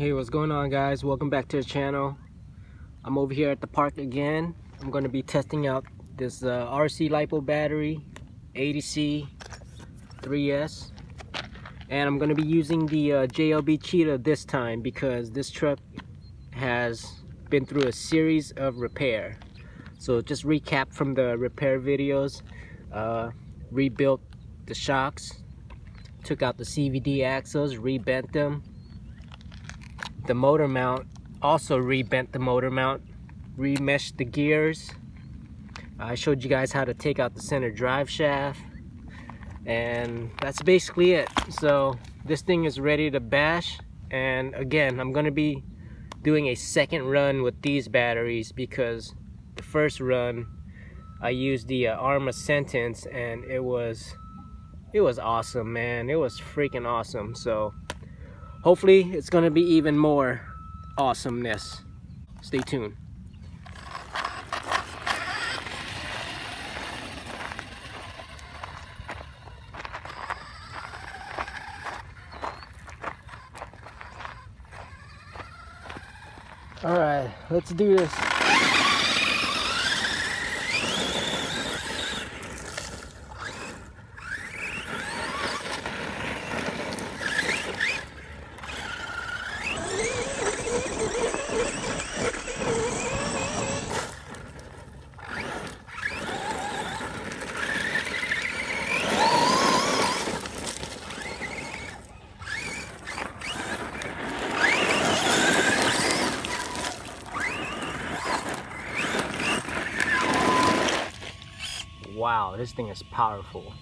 Hey, what's going on, guys? Welcome back to the channel. I'm over here at the park again. I'm going to be testing out this RCLipo battery 80c 3S, and I'm going to be using the JLB Cheetah this time because this truck has been through a series of repair. So just recap from the repair videos. Rebuilt the shocks, took out the CVD axles, rebent them. The motor mount, also rebent the motor mount, remeshed the gears. I showed you guys how to take out the center drive shaft, and that's basically it. So this thing is ready to bash, and again, I'm going to be doing a second run with these batteries because the first run I used the Arma Sentence, and it was awesome, man. It was freaking awesome. So hopefully it's gonna be even more awesomeness. Stay tuned. All right, let's do this. Wow, this thing is powerful.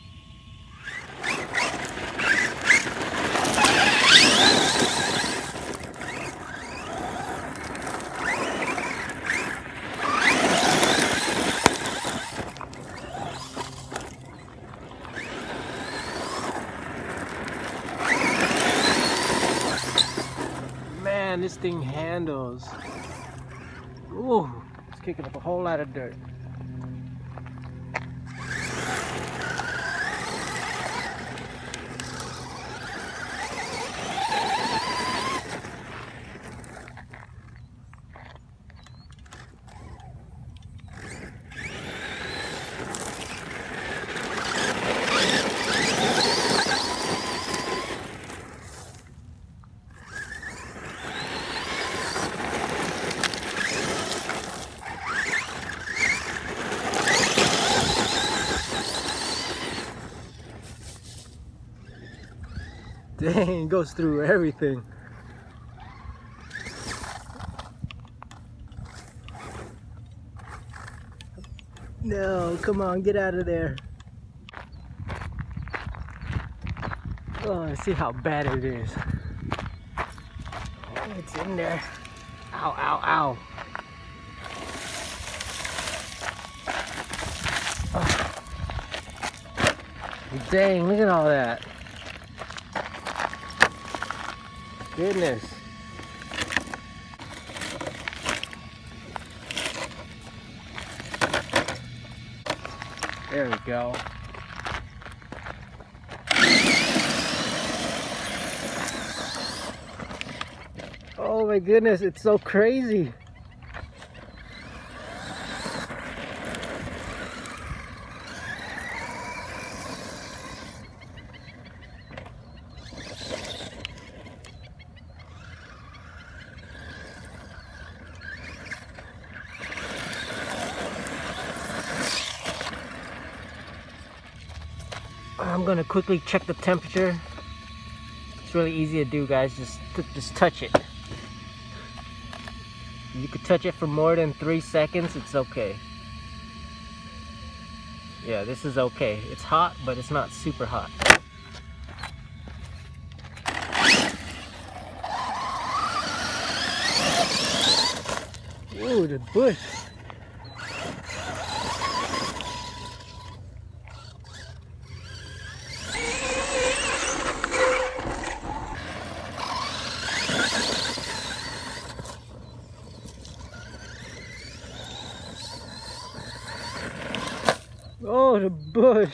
Man, this thing handles. Ooh, it's kicking up a whole lot of dirt. Dang, goes through everything. No, come on, get out of there. Oh, I see how bad it is. Oh, it's in there. Ow, ow, ow. Oh. Dang, look at all that. Goodness. There we go. Oh my goodness, it's so crazy. I'm gonna quickly check the temperature. It's really easy to do, guys. Just touch it. You could touch it for more than 3 seconds, it's okay. Yeah, this is okay. It's hot, but it's not super hot. Ooh, the bush. Oh, the bush.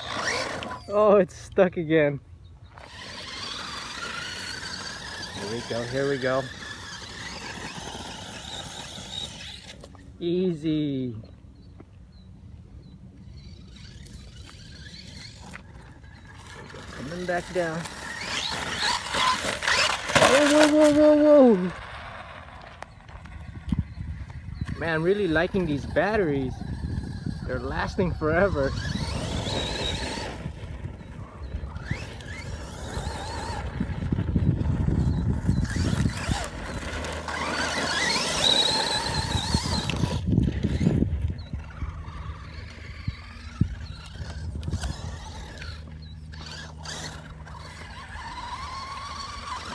Oh, it's stuck again. Here we go, here we go. Easy. Coming back down. Whoa, whoa, whoa, whoa, whoa. Man, I'm really liking these batteries. They're lasting forever.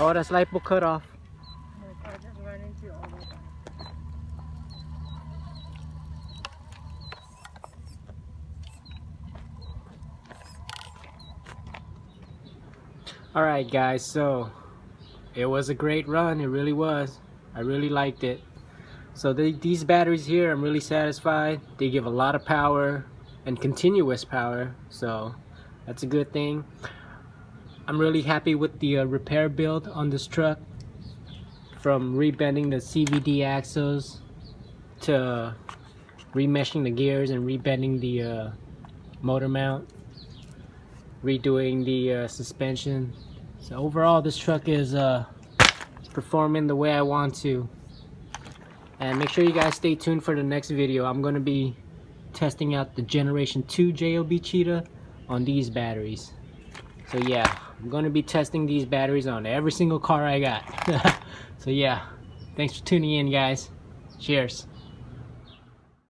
Oh, that's LiPo cut off. Alright guys, so it was a great run. It really was. I really liked it. So these batteries here, I'm really satisfied. They give a lot of power and continuous power, so that's a good thing. I'm really happy with the repair build on this truck, from rebending the CVD axles to remeshing the gears and rebending the motor mount, redoing the suspension. So overall this truck is performing the way I want to. And make sure you guys stay tuned for the next video. I'm going to be testing out the Generation 2 JLB Cheetah on these batteries. So yeah, I'm going to be testing these batteries on every single car I got. So yeah, thanks for tuning in guys. Cheers.